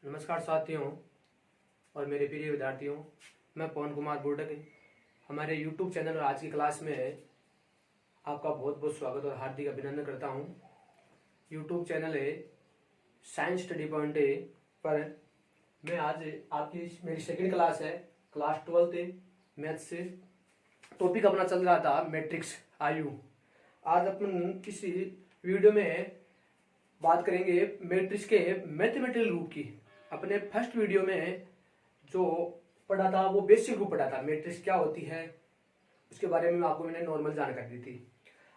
नमस्कार साथियों और मेरे प्रिय विद्यार्थियों, मैं पवन कुमार बुर्डक हमारे YouTube चैनल और आज की क्लास में आपका बहुत बहुत स्वागत और हार्दिक अभिनंदन करता हूं। YouTube चैनल है साइंस स्टडी पॉइंट पर मैं आज आपकी मेरी सेकंड क्लास है, क्लास 12 मैथ्स से। टॉपिक अपना चल रहा था मैट्रिक्स आयु। आज अपन किसी वीडियो में बात करेंगे मैट्रिक्स के मैथमेटिकल रूप की। अपने फर्स्ट वीडियो में जो पढ़ा था वो बेसिक रूप पढ़ा था, मैट्रिक्स क्या होती है उसके बारे में आपको मैंने नॉर्मल जानकारी दी थी।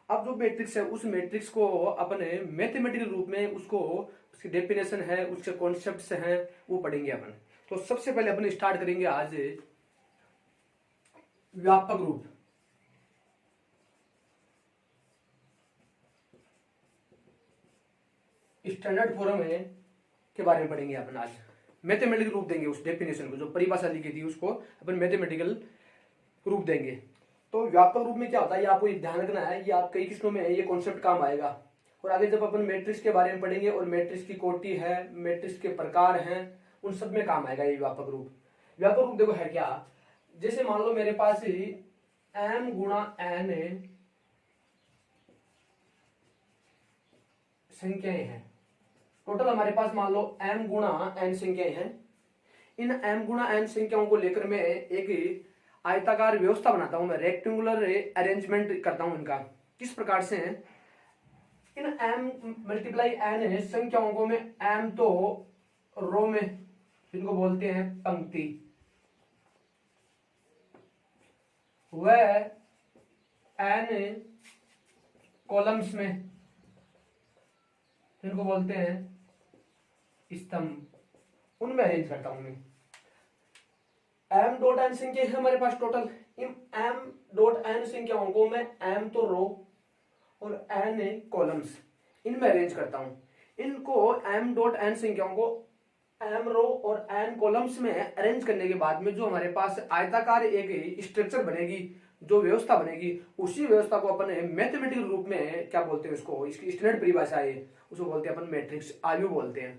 अब जो मैट्रिक्स है उस मैट्रिक्स को अपने मैथमेटिकल रूप में उसकी डेफिनेशन है, उसके कॉन्सेप्ट्स हैं, वो पढ़ेंगे अपन। तो सबसे पहले अपन स्टार्ट करेंगे आज व्यापक रूप। स्टैंडर्ड फॉर्म है के बारे में पढ़ेंगे अपन आज। मैथमेटिकल रूप देंगे उस डेफिनेशन को, जो परिभाषा लिखी थी उसको अपन मैथमेटिकल रूप देंगे। तो व्यापक रूप में क्या होता है ये आपको ध्यान रखना है, ये आप कई किस्मों में ये कॉन्सेप्ट काम आएगा। और आगे जब अपन मैट्रिक्स के बारे में पढ़ेंगे और मैट्रिक्स की कोटि है, मैट्रिक्स के प्रकार हैं, उन सब में काम आएगा ये व्यापक रूप। व्यापक रूप देखो है क्या, जैसे मान लो मेरे पास ही m गुणा n संख्याएं हैं। टोटल हमारे पास मान लो m गुणा n संख्याएं हैं। इन m गुणा n संख्याओं को लेकर मैं एक आयताकार व्यवस्था बनाता हूं, मैं रेक्टेंगुलर अरेंजमेंट करता हूं इनका। किस प्रकार से है, इन m मल्टीप्लाई n संख्याओं को मैं m तो रो में, जिनको बोलते हैं पंक्ति, वह n कॉलम्स में, जिनको बोलते हैं स्तंभ, उनमें अरेंज करता हूं मैं। m डॉट n संख्या है हमारे पास टोटल। इन m डॉट n संख्याओं को मैं m तो रो और n कॉलम्स, इनमें अरेंज करता हूं। इनको m डॉट n संख्याओं को m रो और n कॉलम्स में अरेंज करने के बाद में जो हमारे पास आयताकार एक स्ट्रक्चर बनेगी, जो व्यवस्था बनेगी, उसी व्यवस्था को अपन मैथमेटिकल रूप में क्या बोलते हैं उसको, इसकी स्टैंडर्ड परिभाषा है, उसको बोलते हैं अपन मैट्रिक्स आयु बोलते हैं।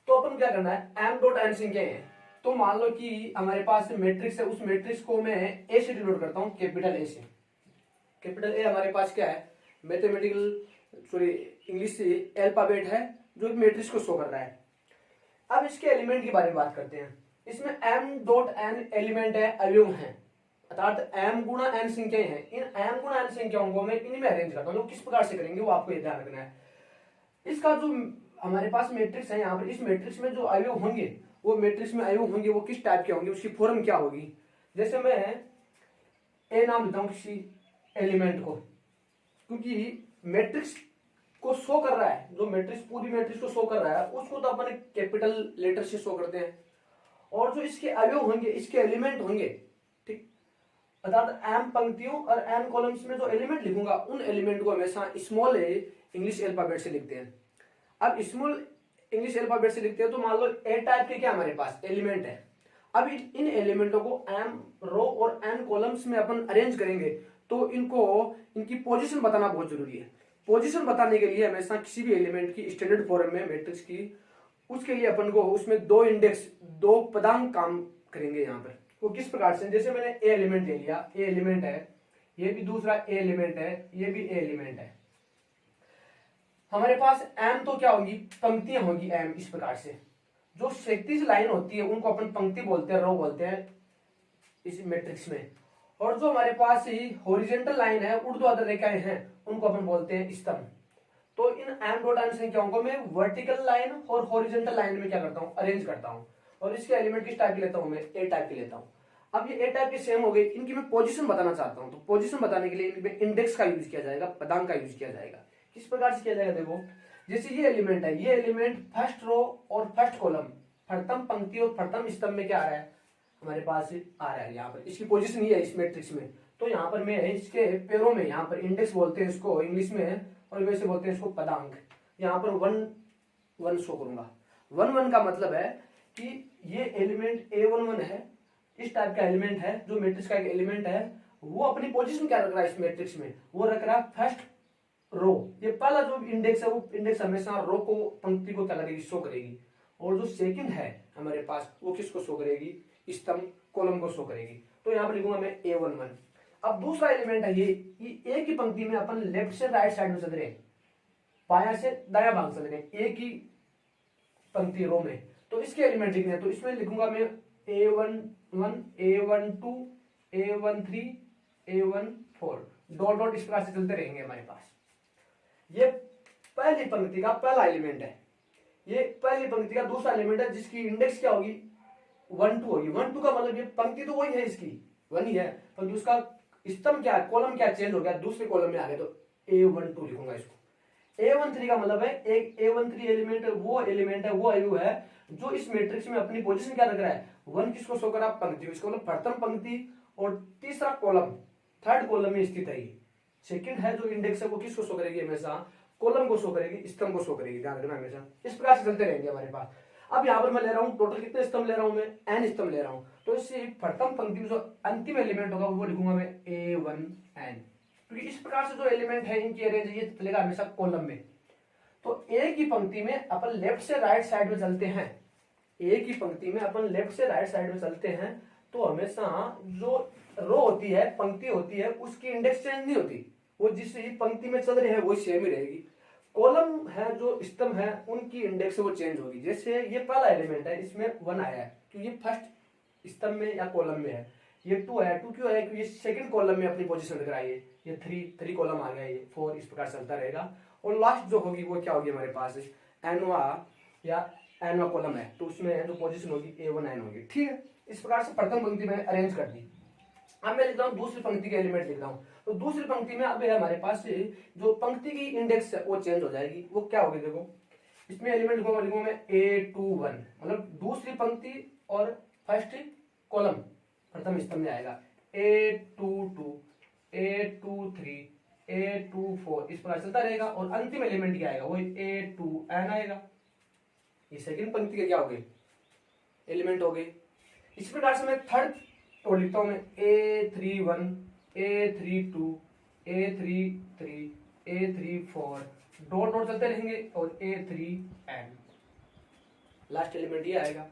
तो अपन क्या करना है, m डॉट n संख्या है। तो मान लो कि हमारे पास मैट्रिक्स है, उस मैट्रिक्स को मैं ए से डिनोट करता हूं, कैपिटल ए से। कैपिटल ए हमारे पास क्या है, इंग्लिश से अल्फाबेट है जो मैट्रिक्स को शो कर रहा है। अब इसके एलिमेंट के बारे में बात करते हैं। इसमें m डॉट n एलिमेंट है, अवयव है, अर्थात m गुणा n संख्याएं हैं। इन m गुणा n संख्याओं को मैं इनमें अरेंज करता हूं। किस प्रकार से करेंगे वो आपको ध्यान रखना है। इसका जो हमारे पास मैट्रिक्स है, यहाँ पर इस मैट्रिक्स में जो अवयव होंगे, वो मैट्रिक्स में अवयव होंगे वो किस टाइप के होंगे, उसकी फॉर्म क्या होगी। जैसे मैं ए नाम देता हूं किसी एलिमेंट को, क्योंकि मैट्रिक्स को शो कर रहा है, जो मैट्रिक्स पूरी मैट्रिक्स को शो कर रहा है उसको तो अपन कैपिटल लेटर से शो करते हैं। और जो इसके अवयव होंगे, इसके एलिमेंट होंगे, ठीक, अर्थात m पंक्तियों और n कॉलम्स में जो एलिमेंट लिखूंगा उन एलिमेंट को हमेशा स्मॉल इंग्लिश अल्फाबेट से लिखते हैं। अब स्मॉल इंग्लिश अल्फाबेट से लिखते हैं तो मान लो ए टाइप के क्या हमारे पास एलिमेंट है। अब इन एलिमेंटों को m रो और n कॉलम्स में अपन अरेंज करेंगे तो इनकी पोजीशन बताना बहुत जरूरी है। पोजीशन बताने के लिए हमेशा किसी भी एलिमेंट की स्टैंडर्ड फॉर्म में मैट्रिक्स की, उसके लिए अपन को उसमें दो इंडेक्स, दो पदांक काम करेंगे। यहाँ पर वो किस प्रकार से, जैसे मैंने ए एलिमेंट ले लिया, ए एलिमेंट है, ये भी दूसरा ए एलिमेंट है, ये भी ए एलिमेंट है। हमारे पास m तो क्या होगी, पंक्तियां होगी m। इस प्रकार से जो क्षैतिज लाइन होती है उनको अपन पंक्ति बोलते हैं, रो बोलते हैं इस मैट्रिक्स में। और जो हमारे पास ही हॉरिजॉन्टल लाइन है, ऊर्ध्वाधर रेखाएं हैं, उनको अपन बोलते हैं स्तंभ। तो इन m डॉट n संख्याओं को मैं वर्टिकल लाइन और हॉरिजॉन्टल लाइन में क्या करता हूँ, अरेंज करता हूँ। और इसके एलिमेंट किस टाइप के लेता हूँ, मैं ए टाइप के लेता हूँ। अब ये ए टाइप के सेम हो गए, इनकी मैं पोजीशन बताना चाहता हूँ। तो पोजीशन बताने के लिए इनमें इंडेक्स का यूज किया जाएगा, पदांक का यूज किया जाएगा। किस प्रकार से किया जाएगा, देखो जैसे ये एलिमेंट है, ये एलिमेंट फर्स्ट रो और फर्स्ट कॉलम, प्रथम पंक्ति और प्रथम स्तंभ में क्या आ रहा है, हमारे पास आ रहा है। यहाँ पर इसकी पोजीशन ये है इस मैट्रिक्स में। तो यहाँ पर मैं इसके पैरों में, यहाँ पर इंडेक्स बोलते हैं इसको इंग्लिश में, और वैसे बोलते हैं इसको पदांक। यहाँ पर 1 1 शो करूंगा। 1 1 का मतलब है कि ये एलिमेंट A11 है, इस टाइप का एलिमेंट है, जो मैट्रिक्स का एक एलिमेंट है, वो अपनी पोजीशन क्या रख रहा है इस मैट्रिक्स में, वो रख रहा है फर्स्ट रो। ये पहला जो इंडेक्स है वो इंडेक्स हमेशा रो को, पंक्ति को क्या करेगी, शो करेगी। और जो सेकंड है हमारे पास वो किसको शो करेगी, स्तंभ कॉलम को शो करेगी। तो यहाँ पर लिखूंगा मैं A11। अब दूसरा एलिमेंट है ये एक ही पंक्ति में अपन लेफ्ट से राइट साइड में चल रहे हैं, बायां से दायां भाग चल रहे हैं एक ही पंक्ति रो में, तो इसके एलिमेंट लिखने हैं। तो इसमें लिखूंगा मैं A11 A12 A13 A14 dot dot इस प्रकार से चलते रहेंगे हमारे पास। ये पहली पंक्ति का पहला एलिमेंट है, ये पहली पंक्ति का दूसरा एलिमेंट है जिसकी इंडेक्स क्या होगी 1 2 होगी। 1 2 का मतलब ये पंक्ति तो वही है, इसकी 1 ही है, पर उसका स्तंभ क्या है, कॉलम क्या चेंज हो गया, दूसरे कॉलम में आ गए, तो A12 लिखूंगा इसको। A13 का मतलब है एक A13 एलिमेंट वो एलिमेंट है, वो आयु है जो इस मैट्रिक्स में अपनी पोजीशन क्या रख रहा है, 1 किसको शो कर रहा है, पंक्ति, इसका मतलब प्रथम पंक्ति और तीसरा कॉलम थर्ड कॉलम में स्थित है। सेकंड है जो इंडेक्स है वो किसको शो करेगी, हमेशा कॉलम को शो करेगी, स्तंभ को शो करेगी, ध्यान रखना हमेशा। इस प्रकार से चलते रहेंगे हमारे पास। अब यहाँ पर मैं ले रहा हूँ टोटल कितने स्तंभ ले रहा हूँ मैं, n स्तंभ ले रहा हूँ, तो इससे प्रथम पंक्ति में जो अंतिम एलिमेंट होगा वो लिखूंगा मैं A1n, क्योंकि इस प्रकार से जो एलिमेंट है इनकी अरेंज ये चलेगा हमेशा कॉलम में। तो एक ही पंक्ति में अपन लेफ्ट से राइट साइड में चलते हैं, एक ही पंक्ति में अपन लेफ्ट से राइट साइड में चलते हैं, तो हमेशा जो रो होती है, पंक्ति होती है, उसकी इंडेक्स चेंज नहीं होती, वो जिस पंक्ति में चल रहे हैं वो सेम ही रहेगी। कॉलम है जो स्तंभ है उनकी इंडेक्स वो चेंज होगी। जैसे ये पहला एलिमेंट है, इसमें 1 आया है क्योंकि ये फर्स्ट स्तंभ में या कॉलम में है, ये 2 आया, 2 क्यों आया, क्योंकि ये सेकंड कॉलम में अपनी पोजीशन रख रहा है, ये 3 कॉलम आ गया, ये 4, इस प्रकार चलता रहेगा। और लास्ट जो होगी वो क्या होगी हमारे पास, एनवा या एनवा कॉलम है, तो उसमें जो पोजीशन होगी A1n होगी। ठीक है, इस प्रकार से प्रथम पंक्ति में अरेंज कर दी। अब मैं लिख रहा हूँ दूसरी पंक्ति के एलिमेंट लिख रहा हूँ, तो दूसरी पंक्ति में अब हमारे पास जो पंक्ति की इंडेक्स है वो चेंज हो जाएगी। वो क्या होगी, देखो इसमें एलिमेंट लिखूंगा मैं A21, मतलब दूसरी पंक्ति और फर्स्ट कॉलम प्रथम स्तंभ में आएगा, A22 A23 A24 इस प्रकार चलता रहेगा। और अंतिम एलिमेंट क्या आएगा, वो A2n आएगा। ये सेकंड पंक्ति के क्या हो गए, एलिमेंट हो गए। इस प्रकार से मैं थर्ड तो लिखता हूं मैं A31 A32 A33 A34 dot dot चलते रहेंगे और A3n लास्ट एलिमेंट ये आएगा।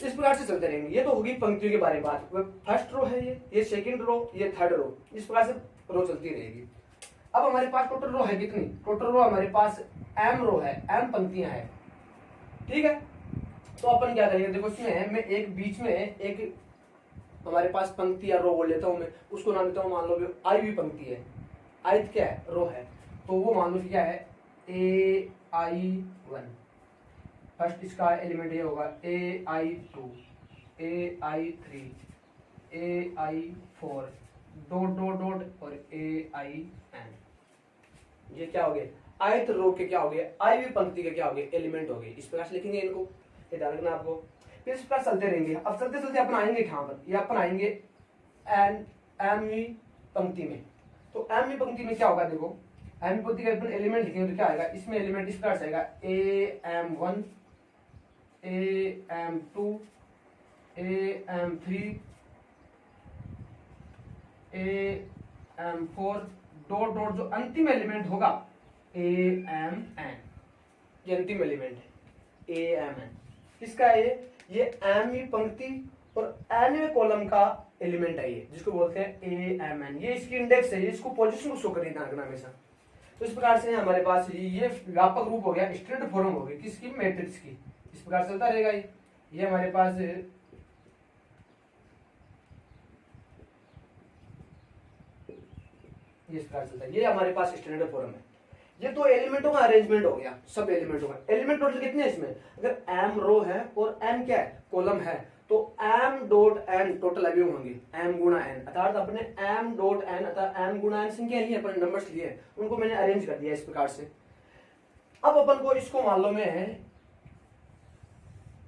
इस प्रकार से चलते रहेंगे। ये तो होगी पंक्तियों के बारे में बात, फर्स्ट रो है ये सेकंड रो, ये थर्ड रो, इस प्रकार से रो चलती रहेगी। अब हमारे पास टोटल रो है कितनी, टोटल रो हमारे पास m रो है, m पंक्तियां हैं। ठीक है, तो अपन क्या करेंगे, देखो इसमें मैं एक बीच में एक हमारे पास पंक्ति या रो बोल लेता हूं मैं, उसको नाम देता हूं, मान लो आई हुई पंक्ति है, आयत क्या है, रो है, तो वो मान लो क्या है AI1। फर्स्ट इसका एलिमेंट ये होगा AI2 AI3 AI4 dot dot dot और AIN। ये क्या हो गए, आयत रो के क्या हो गए, आई हुई पंक्ति के क्या हो गए, एलिमेंट हो गए। इस प्रकार से लिखेंगे इनको, ये ध्यान रखना आपको। फिर इस प्रकार चलते रहेंगे। अब चलते चलते अपन आएंगे कहां पर, ये अपन आएंगे एमवी पंक्ति में। तो एमवी पंक्ति में क्या होगा, देखो एमवी पंक्ति का अपन एलिमेंट लिखेंगे तो क्या आएगा, इसमें एलिमेंट इस प्रकार से आएगा AM1 AM2 AM3 AM4 dot dot जो अंतिम एलिमेंट होगा AMN, ये अंतिम एलिमेंट है AMN। किसका है ये एमवी पंक्ति और एनवे कॉलम का एलिमेंट है ये, जिसको बोलते हैं AMN। ये इसकी इंडेक्स है, ये इसको पोजीशन को शो करेगा हमेशा। तो इस प्रकार से हमारे पास ये व्यापक रूप हो गया, स्टैंडर्ड फॉर्म हो गई किसकी, मैट्रिक्स की। इस प्रकार चलता रहेगा ये हमारे पास ये इस प्रकार चलता है, ये हमारे पास स्टैंडर्ड फॉर्म है। ये तो एलिमेंटों का अरेंजमेंट हो गया, सब एलिमेंटों का। एलिमेंट टोटल कितने हैं इसमें, अगर m रो है और n क्या है, कॉलम है, तो m डॉट n टोटल अवयव होंगे m गुणा n, अर्थात अपने m डॉट n अर्थात m गुणा n संख्या लिए अपने नंबर्स लिए, उनको मैंने अरेंज कर दिया इस प्रकार से। अब अपन को इसको मान लो मैं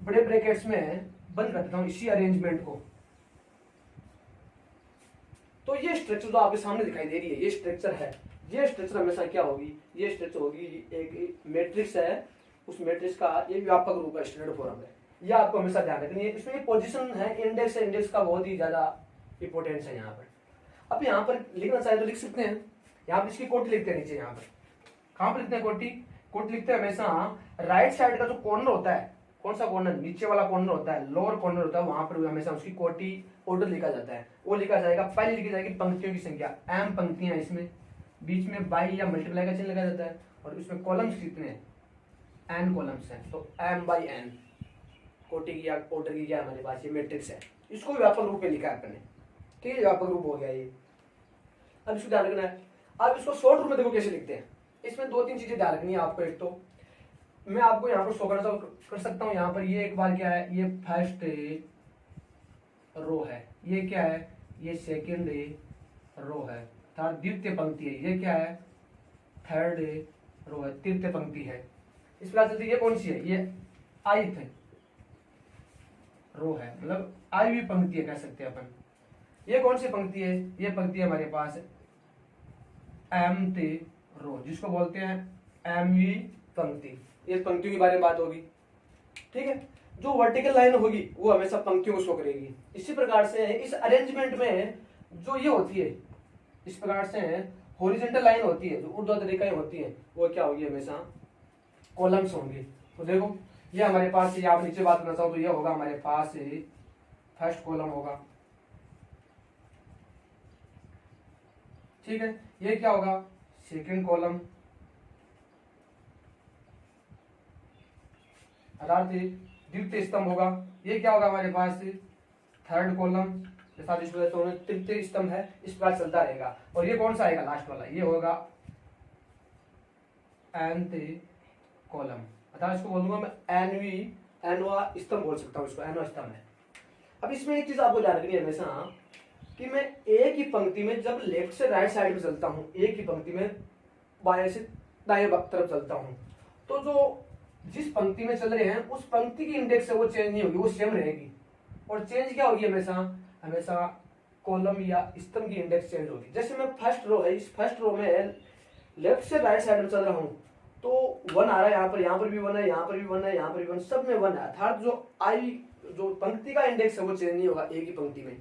बड़े ब्रैकेट्स में बंद कर देता हूं इसी अरेंजमेंट को। तो ये स्ट्रक्चर जो आपके सामने दिखाई दे रही है, ये स्ट्रक्चर है। ये स्ट्रक्चर हमेशा क्या होगी, ये स्ट्रक्चर होगी एक मैट्रिक्स है, उस मैट्रिक्स का ये व्यापक रूप है, स्टैंडर्ड फॉर्म है। ये आपको हमेशा ध्यान रखनी है। इसमें पोजीशन है, इंडेक्स है, इंडेक्स का बहुत ही ज्यादा इंपॉर्टेंस है यहाँ पर। अब यहाँ पर लिखना चाहे तो लिख सकते हैं, यहाँ पर इसकी कोटी लिखते हैं नीचे, यहाँ पर कहाँ पर लिखते हैं कोटी, कोटी लिखते हैं हमेशा राइट साइड का जो कॉर्नर होता है, कौन सा कॉर्नर, नीचे वाला कॉर्नर होता है, लोअर कॉर्नर होता है, वहां पर हमेशा उसकी कोटि ऑर्डर लिखा जाता है। वो लिखा जाएगा, पहले लिखी जाएगी पंक्तियों की संख्या, m पंक्तियां, इसमें बीच में बाई या मल्टीप्लाई का चिन्ह लगा जाता है, और इसमें कॉलम्स कितने हैं, n कॉलम्स हैं, तो m/n कोटि की या ऑर्डर की क्या हमारे पास ये मैट्रिक्स है। इसको व्यापक रूप में लिखा है अपने, ठीक है, व्यापक रूप हो गया ये। अब इसको ध्यान रखना है। अब इसको शॉर्ट रूप में देखो कैसे लिखते हैं। इसमें दो तीन चीजें ध्यान रखनी है आपको। एक तो मैं आपको यहाँ पर शो कर सकता हूँ, यहाँ पर ये एक बार क्या है, ये फर्स्ट रो है, ये क्या है, ये सेकेंड रो है, अर्थात द्वितीय पंक्ति है, ये क्या है, थर्ड रो है, तृतीय पंक्ति है। इस प्रकार चलती ये कौन सी है, ये ith रो है, मतलब आईवी पंक्ति है कह सकते हैं अपन। ये कौन सी पंक्ति है, ये पंक्ति है हमारे पास mth रो, जिसको बोलते हैं mv पंक्ति। ये पंक्तियों के बारे में बात होगी, ठीक है। जो वर्टिकल लाइन होगी वो हमेशा पंक्तियों को शो करेगी। इसी प्रकार से इस अरेंजमेंट में जो ये होती है, इस प्रकार से हॉरिजॉन्टल लाइन होती है, जो ऊर्ध्वाधर रेखाएं होती है, वो क्या होगी, हमेशा कॉलम्स होंगे। तो देखो ये हमारे पास, ये आप नीचे बात करना चाहो तो ये होगा हमारे पास फर्स्ट कॉलम होगा, ठीक है। ये क्या होगा, सेकंड कॉलम, अर्थात द्वितीय स्तंभ होगा। ये क्या होगा हमारे पास, थर्ड कॉलम के साथ इसको तृतीय स्तंभ है। इस प्रकार चलता रहेगा। और ये कौन सा आएगा, लास्ट वाला, ये होगा nth कॉलम, अर्थात इसको बोल दूंगा मैं nवा स्तंभ बोल सकता हूँ, इसको nवा स्तंभ है। अब इसमें एक चीज आपको ध्यान रखनी है हमेशा, कि मैं एक ही पंक्ति में जब लेफ्ट से राइट साइड में चलता हूँ, एक ही पंक्ति में बाएं से दाएं तरफ चलता हूँ, तो जो जिस पंक्ति में चल रहे हैं उस पंक्ति की इंडेक्स है वो चेंज नहीं होगी, वो सेम रहेगी। और चेंज क्या होगी, हमेशा हमेशा कॉलम या स्तंभ की इंडेक्स चेंज होगी। जैसे मैं फर्स्ट रो है, इस फर्स्ट रो में लेफ्ट से राइट साइड में चल रहा हूँ, तो 1 आ रहा है, यहाँ पर भी 1 है, यहाँ पर भी 1 है, यहाँ पर भी 1, सब में 1 है, अर्थात जो पंक्ति का इंडेक्स है वो चेंज नहीं होगा एक ही पंक्ति में।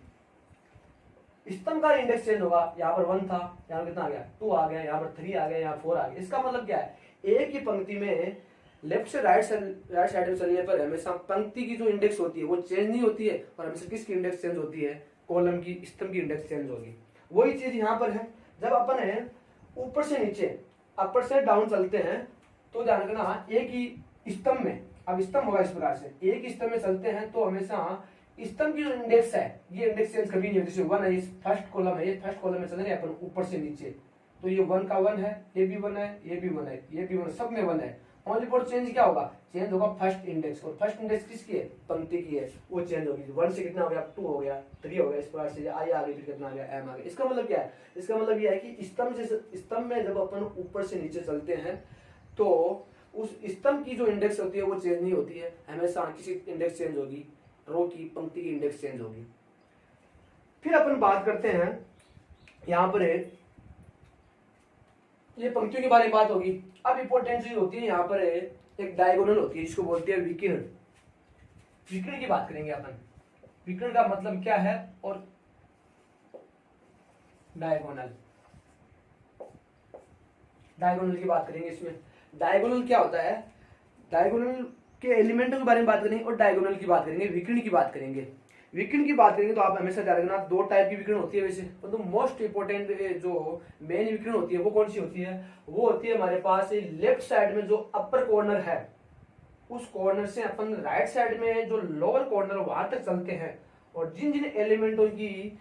स्तंभ का इंडेक्स चेंज होगा, यहाँ पर 1 था, यहाँ पर कितना आ गया, 2 आ गया, यहाँ पर 3 आ गया, यहाँ 4 आ गया। इसका मतलब क्या है, एक ही पंक्ति में लेफ्ट से राइट साइड में चलने पर हमेशा पंक्ति की जो इंडेक्स होती है वो चेंज नहीं होती है, और हमेशा किसकी इंडेक्स चेंज होती है, कॉलम की, स्तंभ की इंडेक्स चेंज होगी। वही चीज यहाँ पर है। जब अपन है ऊपर से नीचे, अपर से डाउन चलते हैं, तो ध्यान रखना एक ही स्तंभ में, अब स्तंभ होगा इस प्रकार से, एक ही स्तंभ में चलते हैं तो हमेशा स्तंभ की जो इंडेक्स है, ये इंडेक्स चेंज कभी नहीं होती। जैसे 1 है, ये फर्स्ट कॉलम है, ये फर्स्ट कॉलम में चल रहे हैं अपन ऊपर से नीचे, तो ये 1 का 1 है, ये भी 1 है, ये भी 1 है, ये भी 1 है, सब में 1 है। ओनली फॉर चेंज क्या होगा, चेंज होगा फर्स्ट इंडेक्स, और फर्स्ट इंडेक्स किसकी है, पंक्ति की है, वो चेंज होगी। 1 से कितना हो गया, 2 हो गया, 3 हो गया, इस प्रकार से आई आ गई, फिर कितना आ गया, एम आ गया। इसका मतलब क्या है, इसका मतलब यह है कि स्तंभ में जब अपन ऊपर से नीचे चलते हैं तो उस स्तंभ की जो इंडेक्स होती है वो चेंज नहीं होती है, हमेशा किसी इंडेक्स चेंज होगी, रो की, पंक्ति की इंडेक्स चेंज होगी। फिर अपन बात करते हैं, यहाँ पर ये पंक्तियों के बारे में बात होगी। अब इंपॉर्टेंट चीज होती है यहाँ पर एक डायगोनल होती है, जिसको बोलते हैं विकर्ण। विकर्ण की बात करेंगे अपन, विकर्ण का मतलब क्या है, और डायगोनल की बात करेंगे। इसमें डायगोनल क्या होता है, डायगोनल के एलिमेंटों के बारे में बात करेंगे, और डायगोनल की बात करेंगे, विकर्ण की बात करेंगे। विकर्ण की बात करेंगे तो आप हमेशा ध्यान रखना, 2 टाइप की विकर्ण होती है वैसे, तो मोस्ट इंपोर्टेंट जो मेन विकर्ण होती है वो कौन सी होती है, वो होती है हमारे पास लेफ्ट साइड में जो अपर कॉर्नर है, उस कॉर्नर से अपन राइट साइड में जो लोअर कॉर्नर वहां तक चलते हैं, और जिन जिन एलिमेंटों की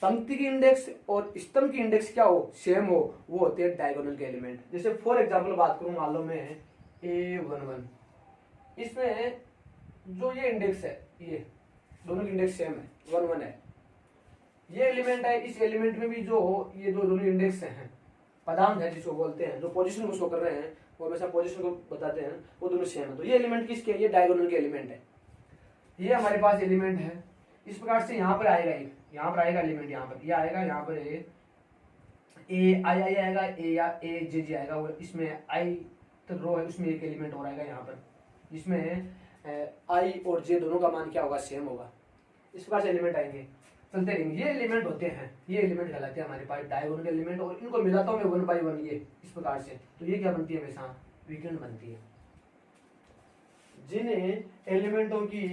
पंक्ति की इंडेक्स और स्तंभ की इंडेक्स क्या हो, सेम हो, वो होते हैं डायगोनल के एलिमेंट। जैसे फॉर एग्जाम्पल बात करूं, मान लो मैं A11, इसमें जो ये इंडेक्स है, ये दोनों की इंडेक्स सेम है, 1 1 है, ये एलिमेंट है, इस एलिमेंट में भी जो ये दोनों इंडेक्स हैं, पदांक है जिसको बोलते हैं, जो पोजीशन को शो कर रहे हैं, वो हमेशा पोजीशन को बताते हैं, वो दोनों सेम है। तो ये एलिमेंट किसके, ये डायगोनल के एलिमेंट है, ये हमारे पास एलिमेंट है। इस प्रकार से यहाँ पर आएगा एक, यहाँ पर आएगा एलिमेंट, यहाँ पर ये आएगा, यहाँ पर ए आई आएगा, ए या ए जे जे आएगा, और इसमें आई तो रो है, उसमें एक एलिमेंट और आएगा यहाँ पर, जिसमें आई और जे दोनों का मान क्या होगा, सेम होगा। इस प्रकार से एलिमेंट आएंगे, चलते रहेंगे। ये एलिमेंट होते हैं, ये एलिमेंट कहलाते हैं हमारे पास डायगोनल एलिमेंट, और इनको मिलाता हूँ मैं 1 by 1 ये इस प्रकार से, तो ये क्या बनती है, हमेशा विकर्ण बनती है। जिन एलिमेंटों की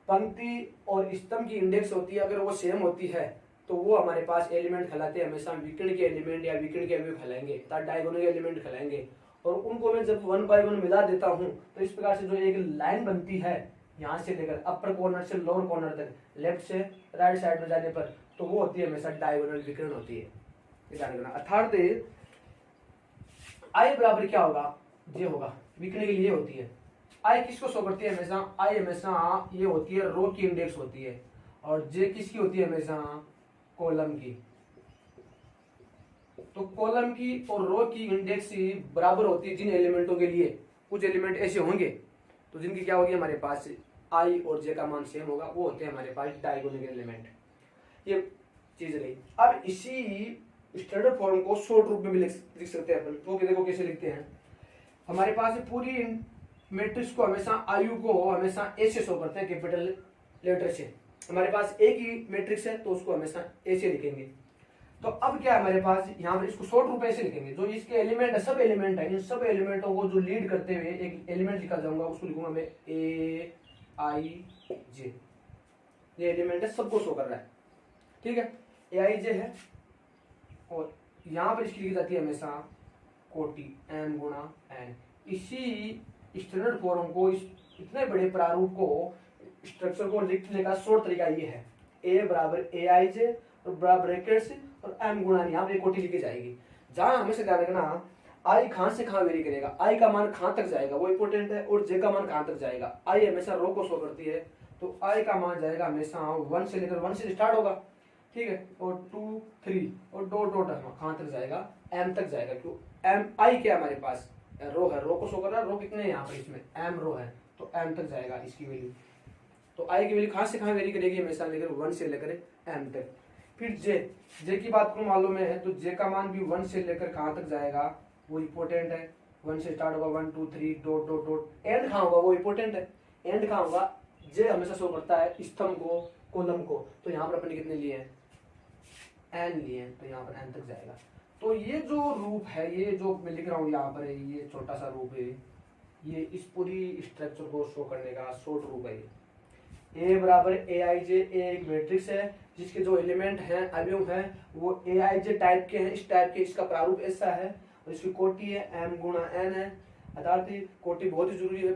पंक्ति और स्तंभ की इंडेक्स होती है अगर वो सेम होती है तो वो हमारे पास एलिमेंट कहलाते हैं। हमेशा विकर्ण के एलिमेंट या विकर्ण के अवयव कहलाएंगे अर्थात डायगोनल के एलिमेंट कहलाएंगे। और उनको मैं जब 1 बाय 1 मिला देता हूँ तो इस प्रकार से जो एक लाइन बनती है यहाँ से लेकर अपर कॉर्नर से लोअर कॉर्नर तक, लेफ्ट से राइट साइड में जाने पर, तो वो होती है हमेशा डायगोनल विकर्ण होती है। अर्थात आई बराबर क्या होगा, ये होगा, विकर्ण के लिए होती है। आई किसको शो करती है हमेशा, आई हमेशा ये होती है रो की इंडेक्स होती है, और जे किसकी होती है हमेशा, कॉलम की। तो कॉलम की और रो की इंडेक्स बराबर होती है जिन एलिमेंटों के लिए। कुछ एलिमेंट ऐसे होंगे तो जिनकी क्या होगी हमारे पास आई और जे का मान सेम होगा, वो होते हैं हमारे पास डायगोनल एलिमेंट। ये चीज रही। अब इसी स्टैंडर्ड फॉर्म को शॉर्ट रूप में भी लिख सकते हैं अपन। तो देखो कैसे लिखते हैं। हमारे पास पूरी मैट्रिक्स को हमेशा आयु को हमेशा ए से शो करते हैं, कैपिटल लेटर से। हमारे पास ए की मैट्रिक्स है तो उसको हमेशा ए से लिखेंगे। तो अब क्या है हमारे पास यहाँ पर, इसको शॉर्ट रूप ऐसे लिखेंगे। जो इसके एलिमेंट है, सब एलिमेंट है, इन सब एलिमेंटों को जो लीड करते हुए एक एलिमेंट लिखा जाऊंगा, उसको लिखूंगा मैं ए आई जे। ये एलिमेंट है, सबको शो कर रहा है, ठीक है। ए आई जे है और यहाँ पर इसकी लिखी जाती है हमेशा कोटि एम गुणा एन। इसी स्टैंडर्ड फॉर्म को, इस इतने बड़े प्रारूप को, स्ट्रक्चर को लिखने का शॉर्ट तरीका ये है। ए बराबर ए आई जे और बराबर ब्रैकेट्स और एम गुणा, यहाँ पे कोटि लिखी जाएगी। जहां हमेशा ध्यान रखना, आई कहां से कहां वेरी करेगा, आई का मान कहां तक जाएगा वो इंपॉर्टेंट है, और जे का मान कहां तक जाएगा। आई हमेशा रो को शो करती है तो आई का मान जाएगा हमेशा 1 से लेकर 1 से स्टार्ट होगा, ठीक है, और 2 3 और डॉट डॉट कहां तक जाएगा, एम तक जाएगा। क्यों, एम आई क्या हमारे पास रो है, रो को शो कर रहा है। रो कितने हैं यहाँ पर, इसमें एम रो है तो एम तक जाएगा इसकी वैल्यू। तो आई की वैल्यू कहां से कहां वेरी करेगी, हमेशा लेकर 1 से लेकर एम तक। फिर जे की बात करूं मालूम है तो जे का मान भी 1 से लेकर कहां तक जाएगा वो इंपॉर्टेंट है। 1 से स्टार्ट होगा, 1 2 3 डॉट डॉट डॉट, एंड कहां होगा वो इंपॉर्टेंट है। एंड कहां होगा, जे हमेशा शो करता है स्तंभ को, कॉलम को। तो यहाँ पर अपने कितने लिए हैं, एन लिए हैं, तो यहाँ पर एन तक जाएगा। तो ये जो रूप है, ये जो मैं लिख रहा हूँ यहाँ पर, ये छोटा सा रूप है, ये इस पूरी स्ट्रक्चर को शो करने का शॉर्ट रूप है। ए बराबर ए आई जे, ए एक मैट्रिक्स है जिसके जो एलिमेंट हैं, अवयव हैं, वो ए आई जे टाइप के हैं, इस टाइप के। इसका प्रारूप ऐसा है और इसकी कोटि है एम गुणा एन है। अर्थात कोटि बहुत ही जरूरी है